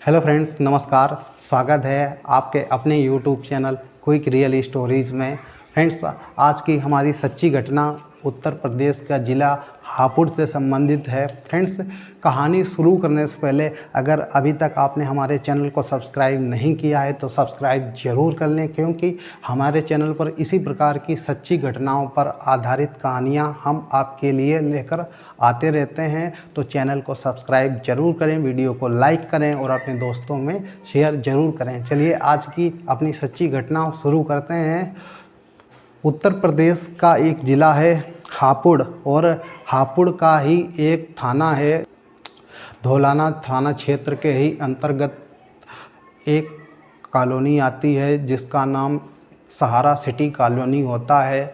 Hello friends, नमस्कार। स्वागत है आपके अपने YouTube channel quick real stories में। फ्रेंड्स, आज की हमारी सच्ची घटना उत्तर प्रदेश का ज़िला हापुड़ से संबंधित है। फ्रेंड्स, कहानी शुरू करने से पहले अगर अभी तक आपने हमारे चैनल को सब्सक्राइब नहीं किया है तो सब्सक्राइब ज़रूर कर लें, क्योंकि हमारे चैनल पर इसी प्रकार की सच्ची घटनाओं पर आधारित कहानियाँ हम आपके लिए लेकर आते रहते हैं। तो चैनल को सब्सक्राइब ज़रूर करें, वीडियो को लाइक करें और अपने दोस्तों में शेयर ज़रूर करें। चलिए आज की अपनी सच्ची घटना शुरू करते हैं। उत्तर प्रदेश का एक ज़िला है हापुड़, और हापुड़ का ही एक थाना है। धौलाना थाना क्षेत्र के ही अंतर्गत एक कॉलोनी आती है जिसका नाम सहारा सिटी कॉलोनी होता है।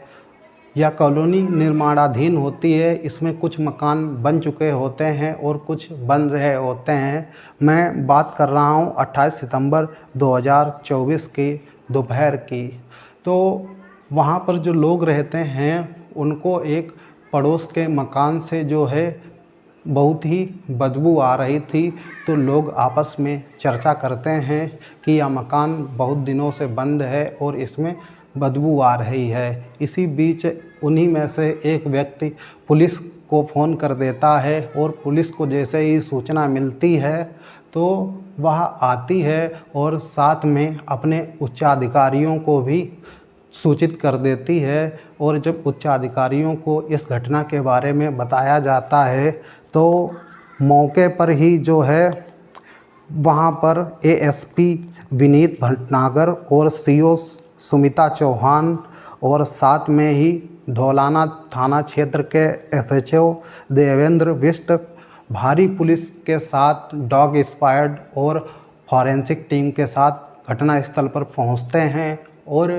यह कॉलोनी निर्माणाधीन होती है। इसमें कुछ मकान बन चुके होते हैं और कुछ बन रहे होते हैं। मैं बात कर रहा हूँ 28 सितंबर 2024 की दोपहर की। तो वहाँ पर जो लोग रहते हैं उनको एक पड़ोस के मकान से जो है बहुत ही बदबू आ रही थी। तो लोग आपस में चर्चा करते हैं कि यह मकान बहुत दिनों से बंद है और इसमें बदबू आ रही है। इसी बीच उन्हीं में से एक व्यक्ति पुलिस को फ़ोन कर देता है, और पुलिस को जैसे ही सूचना मिलती है तो वह आती है और साथ में अपने उच्चाधिकारियों को भी सूचित कर देती है। और जब उच्चाधिकारियों को इस घटना के बारे में बताया जाता है तो मौके पर ही जो है वहाँ पर एएसपी विनीत भटनागर और सीओ सुमिता चौहान और साथ में ही धौलाना थाना क्षेत्र के एसएचओ देवेंद्र बिष्ट भारी पुलिस के साथ डॉग स्क्वाड और फॉरेंसिक टीम के साथ घटनास्थल पर पहुंचते हैं और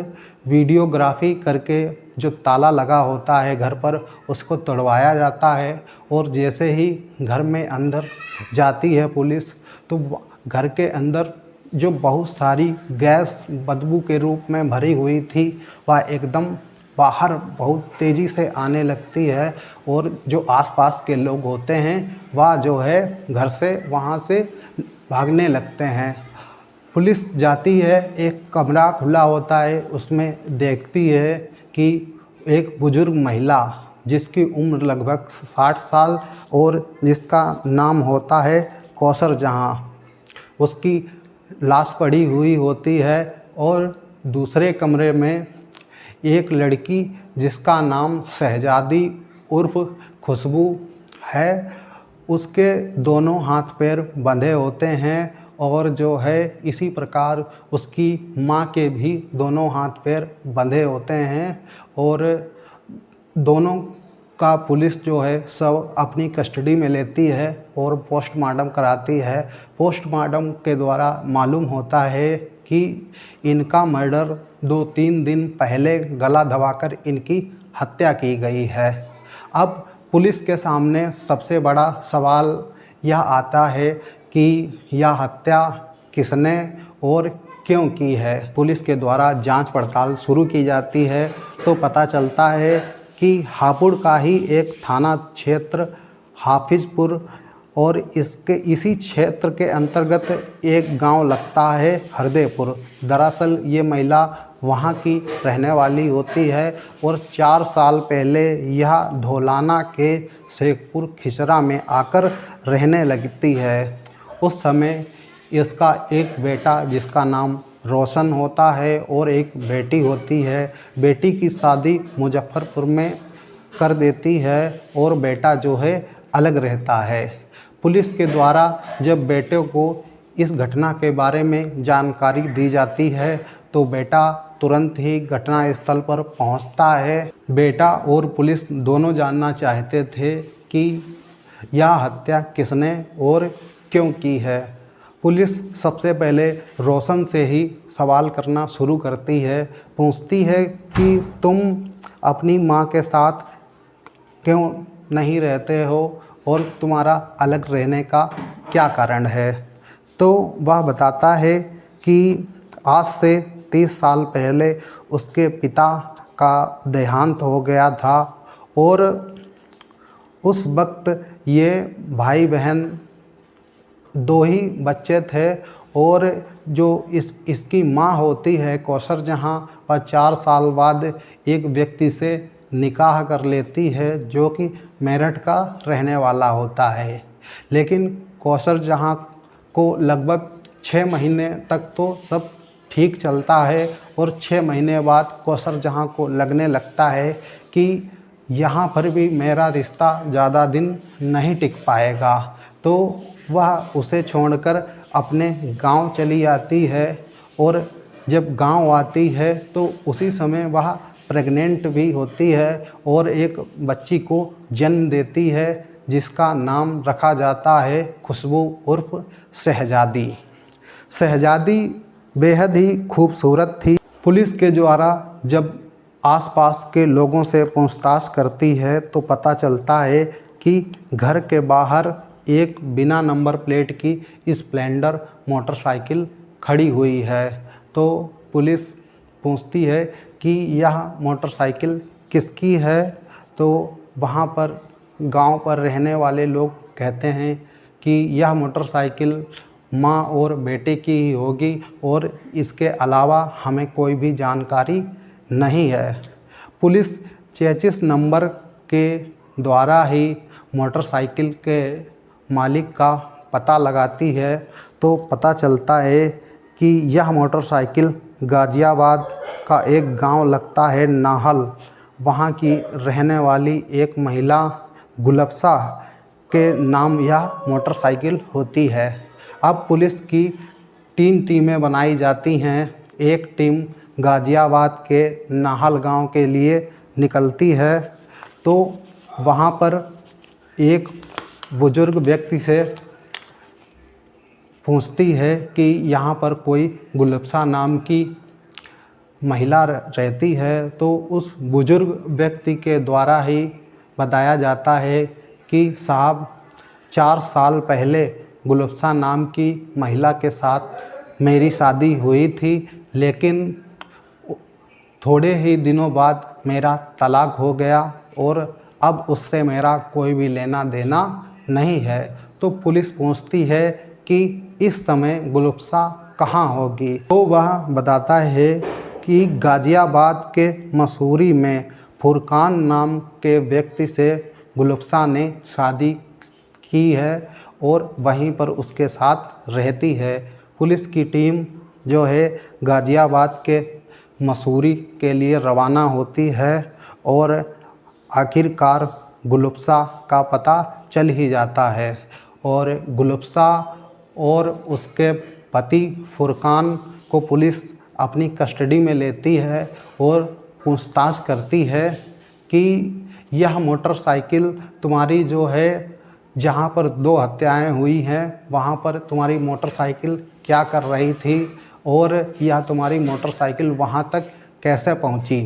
वीडियोग्राफी करके जो ताला लगा होता है घर पर उसको तोड़वाया जाता है। और जैसे ही घर में अंदर जाती है पुलिस तो घर के अंदर जो बहुत सारी गैस बदबू के रूप में भरी हुई थी वह एकदम बाहर बहुत तेज़ी से आने लगती है। और जो आसपास के लोग होते हैं वह जो है घर से वहाँ से भागने लगते हैं। पुलिस जाती है, एक कमरा खुला होता है, उसमें देखती है कि एक बुज़ुर्ग महिला जिसकी उम्र लगभग 60 साल और जिसका नाम होता है कौसर जहाँ, उसकी लाश पड़ी हुई होती है। और दूसरे कमरे में एक लड़की जिसका नाम शहजादी उर्फ खुशबू है, उसके दोनों हाथ पैर बंधे होते हैं। और जो है इसी प्रकार उसकी माँ के भी दोनों हाथ पैर बंधे होते हैं। और दोनों का पुलिस जो है सब अपनी कस्टडी में लेती है और पोस्टमार्टम कराती है। पोस्टमार्टम के द्वारा मालूम होता है कि इनका मर्डर 2-3 दिन पहले गला दबाकर इनकी हत्या की गई है। अब पुलिस के सामने सबसे बड़ा सवाल यह आता है कि यह हत्या किसने और क्यों की है। पुलिस के द्वारा जांच पड़ताल शुरू की जाती है तो पता चलता है कि हापुड़ का ही एक थाना क्षेत्र हाफिजपुर और इसी क्षेत्र के अंतर्गत एक गांव लगता है हरदेपुर। दरअसल ये महिला वहां की रहने वाली होती है और 4 साल पहले यह धौलाना के शेखपुर खिसरा में आकर रहने लगती है। उस समय इसका एक बेटा जिसका नाम रोशन होता है और एक बेटी होती है। बेटी की शादी मुजफ्फरपुर में कर देती है और बेटा जो है अलग रहता है। पुलिस के द्वारा जब बेटे को इस घटना के बारे में जानकारी दी जाती है तो बेटा तुरंत ही घटनास्थल पर पहुंचता है। बेटा और पुलिस दोनों जानना चाहते थे कि यह हत्या किसने और क्यों की है। पुलिस सबसे पहले रोशन से ही सवाल करना शुरू करती है। पूछती है कि तुम अपनी माँ के साथ क्यों नहीं रहते हो और तुम्हारा अलग रहने का क्या कारण है। तो वह बताता है कि आज से 30 साल पहले उसके पिता का देहांत हो गया था और उस वक्त ये भाई बहन दो ही बच्चे थे और जो इसकी माँ होती है कौसर जहाँ, वह 4 साल बाद एक व्यक्ति से निकाह कर लेती है जो कि मेरठ का रहने वाला होता है। लेकिन कौसर जहाँ को लगभग 6 महीने तक तो सब ठीक चलता है और 6 महीने बाद कौसर जहाँ को लगने लगता है कि यहाँ पर भी मेरा रिश्ता ज़्यादा दिन नहीं टिक पाएगा, तो वह उसे छोड़कर अपने गांव चली आती है। और जब गांव आती है तो उसी समय वह प्रेग्नेंट भी होती है और एक बच्ची को जन्म देती है जिसका नाम रखा जाता है खुशबू उर्फ शहज़ादी। शहज़ादी बेहद ही खूबसूरत थी। पुलिस के द्वारा जब आसपास के लोगों से पूछताछ करती है तो पता चलता है कि घर के बाहर एक बिना नंबर प्लेट की स्प्लेंडर मोटरसाइकिल खड़ी हुई है। तो पुलिस पूछती है कि यह मोटरसाइकिल किसकी है, तो वहाँ पर गांव पर रहने वाले लोग कहते हैं कि यह मोटरसाइकिल माँ और बेटे की ही होगी और इसके अलावा हमें कोई भी जानकारी नहीं है। पुलिस चेचिस नंबर के द्वारा ही मोटरसाइकिल के मालिक का पता लगाती है तो पता चलता है कि यह मोटरसाइकिल गाज़ियाबाद का एक गांव लगता है नाहल, वहां की रहने वाली एक महिला गुलबसा के नाम यह मोटरसाइकिल होती है। अब पुलिस की 3 टीमें बनाई जाती हैं। एक टीम गाज़ियाबाद के नाहल गांव के लिए निकलती है तो वहां पर एक बुजुर्ग व्यक्ति से पूछती है कि यहाँ पर कोई गुलबसा नाम की महिला रहती है, तो उस बुजुर्ग व्यक्ति के द्वारा ही बताया जाता है कि साहब 4 साल पहले गुलबसा नाम की महिला के साथ मेरी शादी हुई थी, लेकिन थोड़े ही दिनों बाद मेरा तलाक हो गया और अब उससे मेरा कोई भी लेना देना नहीं है। तो पुलिस पूछती है कि इस समय गुलबसा कहाँ होगी, तो वह बताता है कि गाज़ियाबाद के मसूरी में फुरकान नाम के व्यक्ति से गुलबसा ने शादी की है और वहीं पर उसके साथ रहती है। पुलिस की टीम जो है गाज़ियाबाद के मसूरी के लिए रवाना होती है और आखिरकार गुलबसा का पता चल ही जाता है और गुलबसा और उसके पति फुरकान को पुलिस अपनी कस्टडी में लेती है और पूछताछ करती है कि यह मोटरसाइकिल तुम्हारी जो है, जहाँ पर 2 हत्याएं हुई हैं वहाँ पर तुम्हारी मोटरसाइकिल क्या कर रही थी और यह तुम्हारी मोटरसाइकिल वहाँ तक कैसे पहुँची।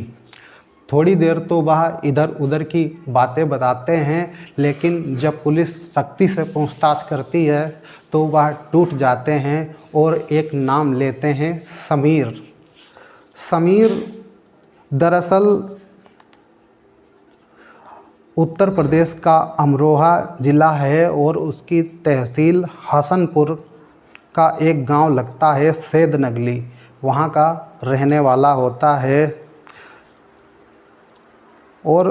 थोड़ी देर तो वह इधर उधर की बातें बताते हैं, लेकिन जब पुलिस सख्ती से पूछताछ करती है तो वह टूट जाते हैं और एक नाम लेते हैं समीर। समीर दरअसल उत्तर प्रदेश का अमरोहा ज़िला है और उसकी तहसील हसनपुर का एक गांव लगता है सैदनगली, वहां का रहने वाला होता है। और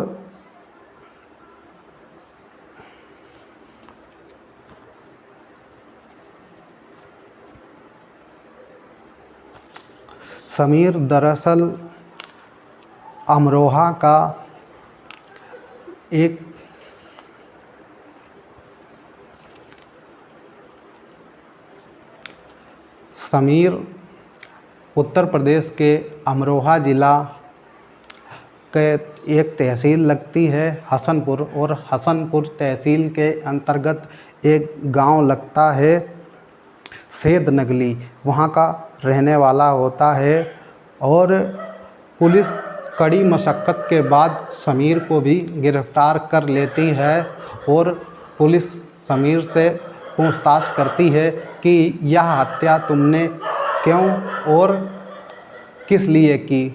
समीर दरअसल अमरोहा का एक समीर उत्तर प्रदेश के अमरोहा ज़िला के एक तहसील लगती है हसनपुर और हसनपुर तहसील के अंतर्गत एक गांव लगता है सैदनगली, वहां का रहने वाला होता है। और पुलिस कड़ी मशक्क़त के बाद समीर को भी गिरफ़्तार कर लेती है और पुलिस समीर से पूछताछ करती है कि यह हत्या तुमने क्यों और किस लिए की।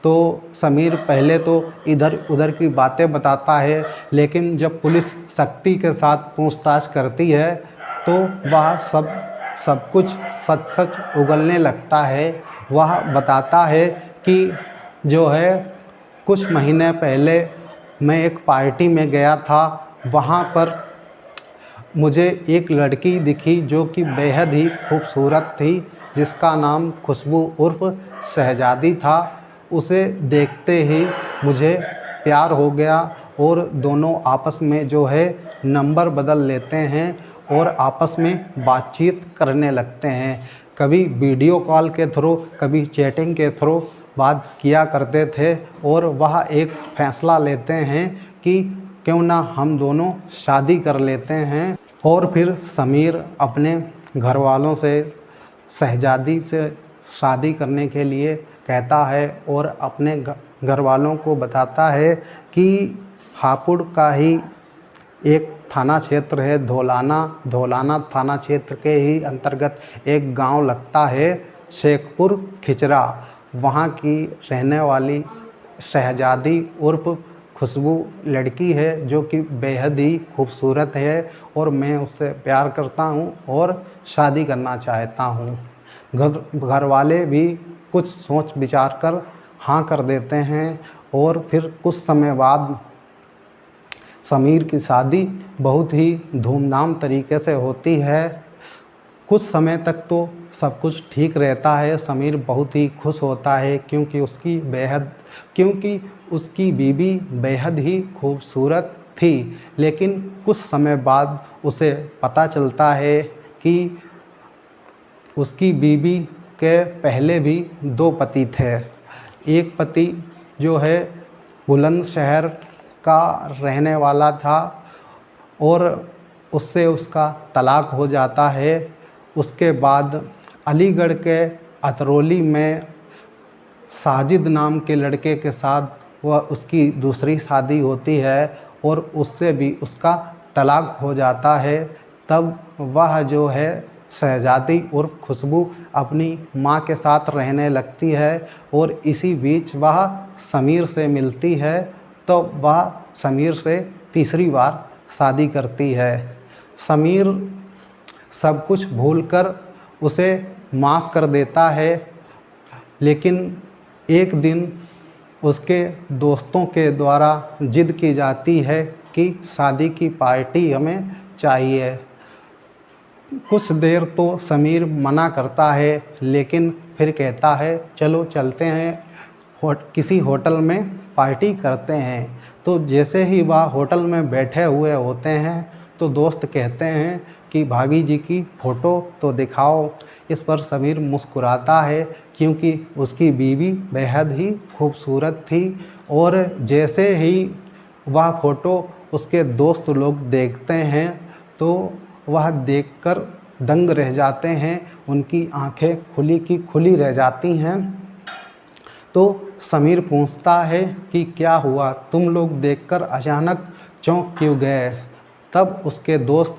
तो समीर पहले तो इधर उधर की बातें बताता है, लेकिन जब पुलिस सख्ती के साथ पूछताछ करती है तो वह सब कुछ सच सच उगलने लगता है। वह बताता है कि जो है कुछ महीने पहले मैं एक पार्टी में गया था, वहाँ पर मुझे एक लड़की दिखी जो कि बेहद ही खूबसूरत थी, जिसका नाम खुशबू उर्फ़ शहज़ादी था। उसे देखते ही मुझे प्यार हो गया और दोनों आपस में जो है नंबर बदल लेते हैं और आपस में बातचीत करने लगते हैं। कभी वीडियो कॉल के थ्रू, कभी चैटिंग के थ्रू बात किया करते थे और वह एक फ़ैसला लेते हैं कि क्यों ना हम दोनों शादी कर लेते हैं। और फिर समीर अपने घर वालों से शहज़ादी से शादी करने के लिए कहता है और अपने घर वालों को बताता है कि हापुड़ का ही एक थाना क्षेत्र है धौलाना थाना क्षेत्र के ही अंतर्गत एक गांव लगता है शेखपुर खिचरा। वहां की रहने वाली शहज़ादी उर्फ़ खुशबू लड़की है जो कि बेहद ही खूबसूरत है और मैं उससे प्यार करता हूं और शादी करना चाहता हूं। घर वाले भी कुछ सोच विचार कर हाँ कर देते हैं और फिर कुछ समय बाद समीर की शादी बहुत ही धूमधाम तरीके से होती है। कुछ समय तक तो सब कुछ ठीक रहता है, समीर बहुत ही खुश होता है क्योंकि उसकी बीवी बेहद ही खूबसूरत थी। लेकिन कुछ समय बाद उसे पता चलता है कि उसकी बीवी के पहले भी 2 पति थे। एक पति जो है बुलंदशहर का रहने वाला था और उससे उसका तलाक हो जाता है। उसके बाद अलीगढ़ के अतरौली में साजिद नाम के लड़के के साथ वह उसकी दूसरी शादी होती है और उससे भी उसका तलाक हो जाता है। तब वह जो है शहज़ादी उर्फ़ खुशबू अपनी माँ के साथ रहने लगती है और इसी बीच वह समीर से मिलती है, तो वह समीर से तीसरी बार शादी करती है। समीर सब कुछ भूलकर उसे माफ़ कर देता है, लेकिन एक दिन उसके दोस्तों के द्वारा जिद की जाती है कि शादी की पार्टी हमें चाहिए। कुछ देर तो समीर मना करता है, लेकिन फिर कहता है चलो चलते हैं किसी होटल में पार्टी करते हैं। तो जैसे ही वह होटल में बैठे हुए होते हैं तो दोस्त कहते हैं कि भाभी जी की फ़ोटो तो दिखाओ। इस पर समीर मुस्कुराता है क्योंकि उसकी बीवी बेहद ही खूबसूरत थी और जैसे ही वह फ़ोटो उसके दोस्त लोग देखते हैं तो वह देखकर दंग रह जाते हैं, उनकी आंखें खुली की खुली रह जाती हैं। तो समीर पूछता है कि क्या हुआ, तुम लोग देखकर अचानक चौंक क्यों गए। तब उसके दोस्त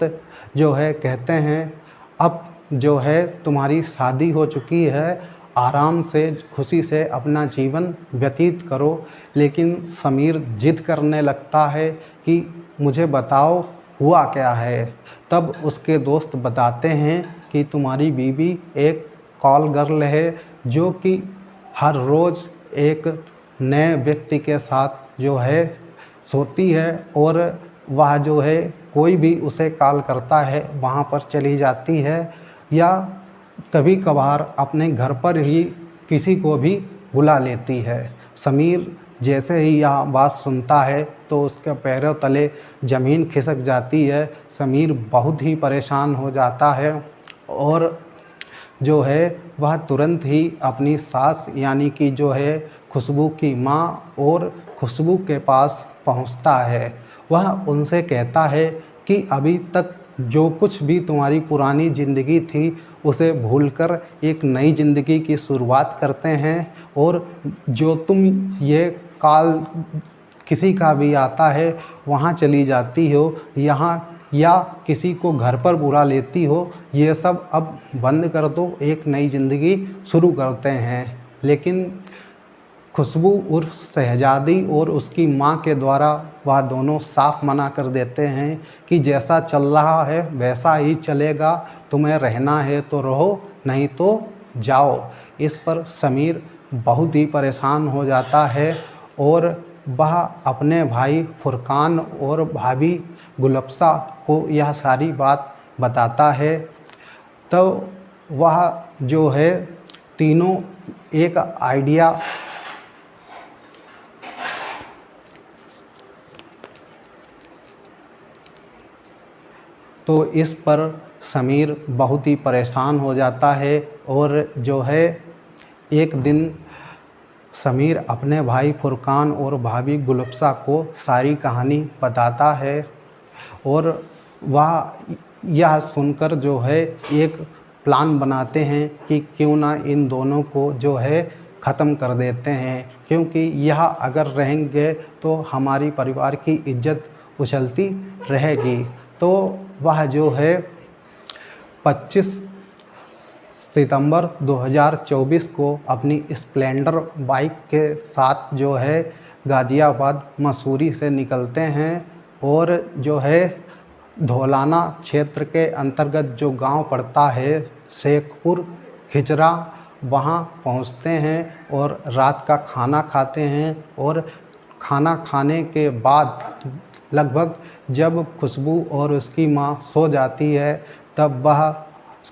जो है कहते हैं अब जो है तुम्हारी शादी हो चुकी है, आराम से खुशी से अपना जीवन व्यतीत करो। लेकिन समीर जिद करने लगता है कि मुझे बताओ हुआ क्या है। तब उसके दोस्त बताते हैं कि तुम्हारी बीवी एक कॉल गर्ल है जो कि हर रोज़ एक नए व्यक्ति के साथ जो है सोती है और वह जो है कोई भी उसे कॉल करता है वहाँ पर चली जाती है या कभी कभार अपने घर पर ही किसी को भी बुला लेती है। समीर जैसे ही यह बात सुनता है तो उसके पैरों तले ज़मीन खिसक जाती है। समीर बहुत ही परेशान हो जाता है और जो है वह तुरंत ही अपनी सास यानी कि जो है खुशबू की माँ और खुशबू के पास पहुंचता है। वह उनसे कहता है कि अभी तक जो कुछ भी तुम्हारी पुरानी ज़िंदगी थी उसे भूलकर एक नई ज़िंदगी की शुरुआत करते हैं और जो तुम ये कॉल किसी का भी आता है वहाँ चली जाती हो यहाँ या किसी को घर पर बुला लेती हो, ये सब अब बंद कर दो, एक नई ज़िंदगी शुरू करते हैं। लेकिन खुशबू उर्फ शहजादी और उसकी मां के द्वारा वह दोनों साफ मना कर देते हैं कि जैसा चल रहा है वैसा ही चलेगा, तुम्हें रहना है तो रहो नहीं तो जाओ। इस पर समीर बहुत ही परेशान हो जाता है और वह अपने भाई फुरकान और भाभी गुलफ्सा को यह सारी बात बताता है। तो वह जो है तीनों एक आइडिया तो इस पर समीर बहुत ही परेशान हो जाता है और जो है एक दिन समीर अपने भाई फुरकान और भाभी गुलफ्सा को सारी कहानी बताता है और वह यह सुनकर जो है एक प्लान बनाते हैं कि क्यों ना इन दोनों को जो है ख़त्म कर देते हैं, क्योंकि यह अगर रहेंगे तो हमारी परिवार की इज्जत उछलती रहेगी। तो वह जो है 25 सितंबर 2024 को अपनी स्प्लेंडर बाइक के साथ जो है गाज़ियाबाद मसूरी से निकलते हैं और जो है धौलाना क्षेत्र के अंतर्गत जो गांव पड़ता है शेखपुर खिचरा, वहां पहुंचते हैं और रात का खाना खाते हैं। और खाना खाने के बाद लगभग जब खुशबू और उसकी मां सो जाती है तब वह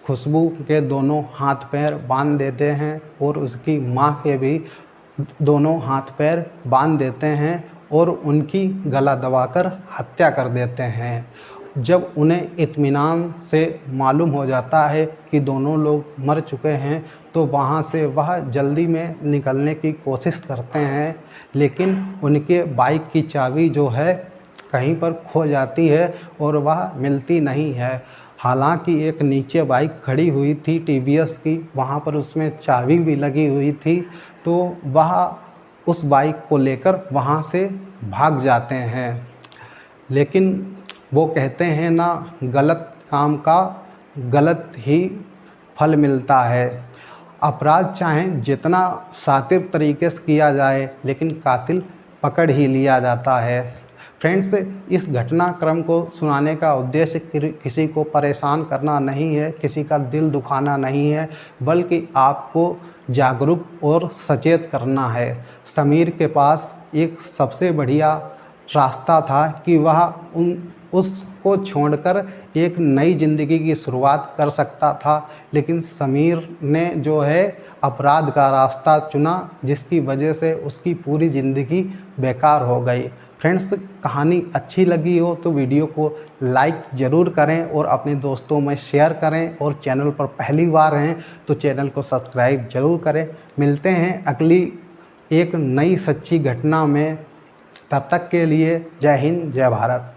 खुशबू के दोनों हाथ पैर बांध देते हैं और उसकी मां के भी दोनों हाथ पैर बांध देते हैं और उनकी गला दबाकर हत्या कर देते हैं। जब उन्हें इत्मीनान से मालूम हो जाता है कि दोनों लोग मर चुके हैं तो वहां से वह जल्दी में निकलने की कोशिश करते हैं, लेकिन उनके बाइक की चाबी जो है कहीं पर खो जाती है और वह मिलती नहीं है। हालांकि एक नीचे बाइक खड़ी हुई थी टीवीएस की, वहां पर उसमें चाबी भी लगी हुई थी, तो वह उस बाइक को लेकर वहां से भाग जाते हैं। लेकिन वो कहते हैं ना, गलत काम का गलत ही फल मिलता है। अपराध चाहे जितना शातिर तरीके से किया जाए लेकिन कातिल पकड़ ही लिया जाता है। फ्रेंड्स, इस घटनाक्रम को सुनाने का उद्देश्य किसी को परेशान करना नहीं है, किसी का दिल दुखाना नहीं है, बल्कि आपको जागरूक और सचेत करना है। समीर के पास एक सबसे बढ़िया रास्ता था कि वह उसको छोड़कर एक नई ज़िंदगी की शुरुआत कर सकता था, लेकिन समीर ने जो है अपराध का रास्ता चुना, जिसकी वजह से उसकी पूरी ज़िंदगी बेकार हो गई। फ्रेंड्स, कहानी अच्छी लगी हो तो वीडियो को लाइक ज़रूर करें और अपने दोस्तों में शेयर करें, और चैनल पर पहली बार हैं तो चैनल को सब्सक्राइब ज़रूर करें। मिलते हैं अगली एक नई सच्ची घटना में, तब तक के लिए जय हिंद जय भारत।